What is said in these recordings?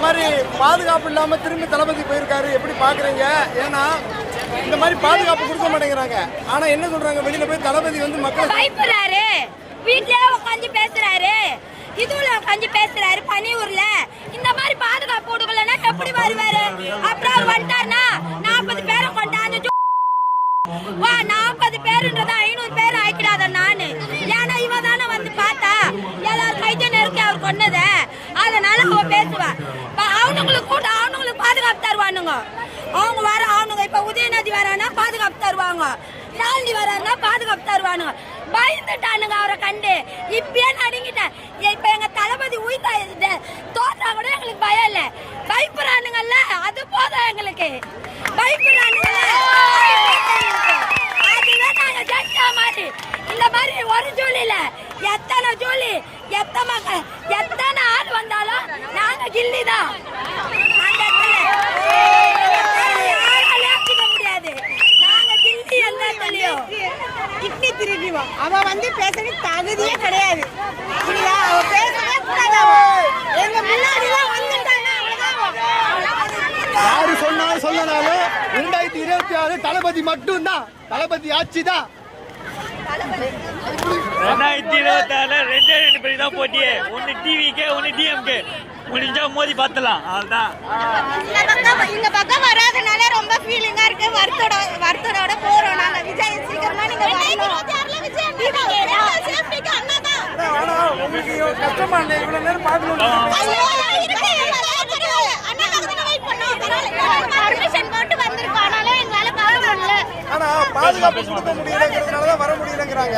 மாதிரி பாதுகாப்பு இல்லாம திரும்பி தளபதி போயிருக்காரு, எப்படி பாக்குறீங்க? ஏன்னா இந்த மாதிரி பாதுகாப்பு கொடுக்க மாட்டேங்கிறாங்க. ஆனா என்ன சொல்றாங்க, வெளியில போய் தளபதி வந்து மக்கள் பயப்படுறாரு, வீட்லயே உட்காந்து பேசுறாரு, இதுல உட்காந்து பேசுறாரு. பனியூர்ல இந்த மாதிரி பாதுகாப்பு கொடுக்கலன்னா எப்படி வருவாரு? அப்புறம் அவர் வந்துட்டாருன்னா 40 பேரை கொண்டாந்து 40 பேருன்றத 500 பேர் ஆக்கிடாத நானு. ஏன்னா இவ தானே வந்து பார்த்தா எல்லாரும் கைத்த நெருக்கி அவர் கொன்னத, அதனால அவ பேசுவா. அவனுங்களுக்கு கூட அவனுங்களுக்கு பாதுகாப்பு தருவானுங்க. அவங்க வர அவனுங்க இப்ப உதயநிதி வரானா பாதுகாப்பு தருவாங்க, சாந்தி வரானா பாதுகாப்பு தருவானுங்க. பயந்துட்டானுங்க அவரை கண்டு. இப்பயே நடுங்கிட்டேன். இப்ப எங்க தளபதி உயிர்த்த தோற்றா கூட எங்களுக்கு பயம் இல்ல. பயப்படுறானுங்கல்ல, அது போதும் எங்களுக்கு. பயப்படுறானுங்கல்ல, அதுவே நாங்க ஜெயிச்ச மாதிரி. இந்த மாதிரி ஒரு ஜூலில எத்தனை ஜூலி எத்தனை ஆள் வந்தாலும் நாங்க கில்லிதான். அந்த முடியாது, நாங்க கில்லி எந்த இடத்துலயும் கிட்னி திருடிவா. அவ வந்து பேசுறது தகுதியே கிடையாது. அவ பேசவே கூடாது. எங்க முன்னாடி யாரு சொன்னாலும் சொல்லனாலும் 2026 தளபதி மட்டும்தான், தளபதி ஆட்சி தான். 2026 ரெண்டு பேர் தான் போட்டியே. ஒன்னு டிவிக்கு ஒன்னு டிஎம்கே. முடிஞ்சா மோதி பார்த்தலாம். அவ்வளவுதான். இந்த பக்கம் வராதனால ரொம்ப ஃபீலிங்கா இருக்கு. வருத்தோட போறோம் நாங்க. விஜய் சீக்கிரமா நீங்க உங்களுக்கு கஷ்டமா இல்லை இவ்வளவு நேரம் பார்க்கணும்? ஆனா பாதுகாப்பு கொடுக்க முடியலங்கிறதுனாலதான் வர முடியலங்கிறாங்க.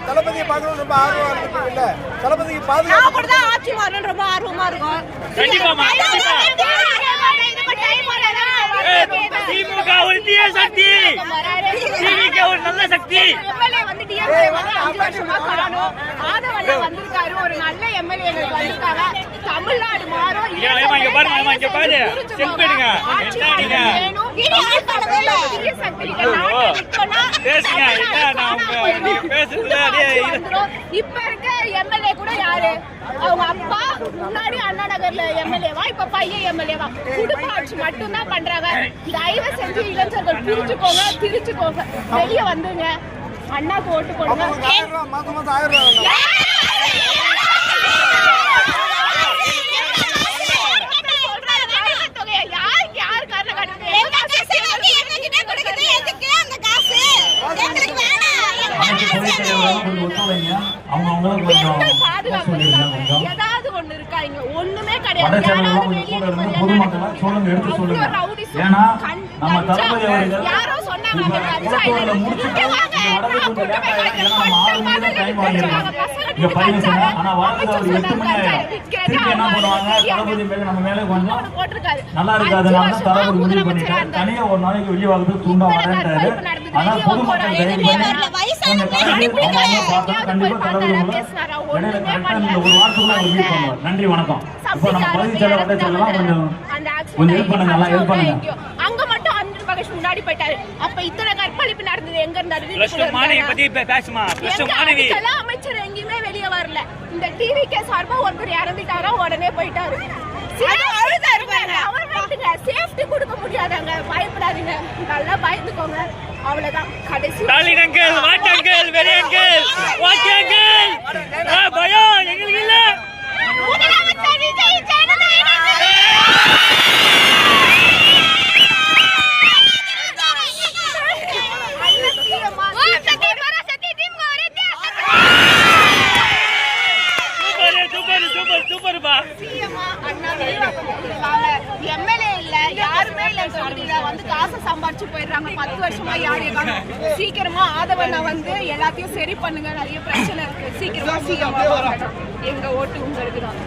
தளபதியை பார்க்கணும் ரொம்ப ஆர்வமா இருக்கு இல்ல? தளபதிக்கு பாதுகாப்பு ஆட்சி மாறணும் ரொம்ப ஆர்வமா இருக்கும். திமுக ஒரு தீய சக்தி, திமுக ஒரு நல்ல சக்தி. எம்எல்ஏ வந்து டிஎம்கே வந்து 5 வருஷமா காணோம். ஆதவண்ணா வந்திருக்காரு, ஒரு நல்ல எம்எல்ஏ வந்திருக்காங்க. தமிழ்நாடு மாறும். இங்க பாருங்க, இங்க பாரு. செல்பேடுங்க. என்னங்க? பேசுங்க. என்ன நான் நீங்க பேசுறது இப்ப இருக்க எம்எல்ஏ கூட யாரு? அவங்க அப்பா முன்னாடி அண்ணா நகர்ல எம்எல்ஏவா, இப்ப பையன் எம்எல்ஏவா? குடும்ப ஆட்சி மட்டும் தான் பண்றாங்க. தயவு செஞ்சு இளைஞர்கள் புரிஞ்சுக்கோங்க, திருச்சுக்கோங்க, வெளிய வந்துங்க, அண்ணாக்கு ஓட்டு போடுங்க. மாசம் 1000 ரூபாய் ஏதாவது ஒண்ணு இருக்கா? இங்க ஒண்ணுமே கிடையாது. யாரோ சொன்னாங்க நல்லா இருக்காதுனால தளபதி முடிவு பண்ணிட்டாரு. தனியா ஒரு நாளைக்கு வெளியே வாங்குறது தூண்டா வரேன்றாரு. ஆனா பொதுமக்கள் கண்டிப்பா தளபதி இடையில கரெக்டா நீங்க ஒரு வாரத்துக்குள்ள ஒரு மீட் பண்ணுவார். நன்றி, வணக்கம். இப்போ நம்ம பகுதி செயலர் வட்ட செயலர்லாம் கொஞ்சம் ஹெல்ப் பண்ணுங்க, நல்லா ஹெல்ப் பண்ணுங்க. அங்க மட்டும் அன்பில் மகேஷ் முன்னாடி போயிட்டாரு. அப்ப இத்தனை கற்பழிப்பு நடந்தது எங்க இருந்தாரு? அமைச்சர் எங்கேயுமே வெளியே வரல. இந்த டிவிகே சார்பா ஒருத்தர் இறந்துட்டாரா, உடனே போயிட்டாரு. சேஃப்டி கொடுக்க முடியாதாங்க, பயப்படாதீங்க, நல்லா பயந்துக்கோங்க, அவ்வளவுதான். கடைசி பயம் எங்களுக்கு இல்ல. எம்எல்ஏ இல்ல, யாருமே இல்ல, வந்து காசை சம்பாரிச்சு போயிடுறாங்க. 10 வருஷமா யாரு சீக்கிரமா ஆதவண்ணா வந்து எல்லாத்தையும் சரி பண்ணுங்க, நிறைய பிரச்சனை இருக்கு. சீக்கிரமா எங்க ஓட்டு உங்களுக்கு தான்.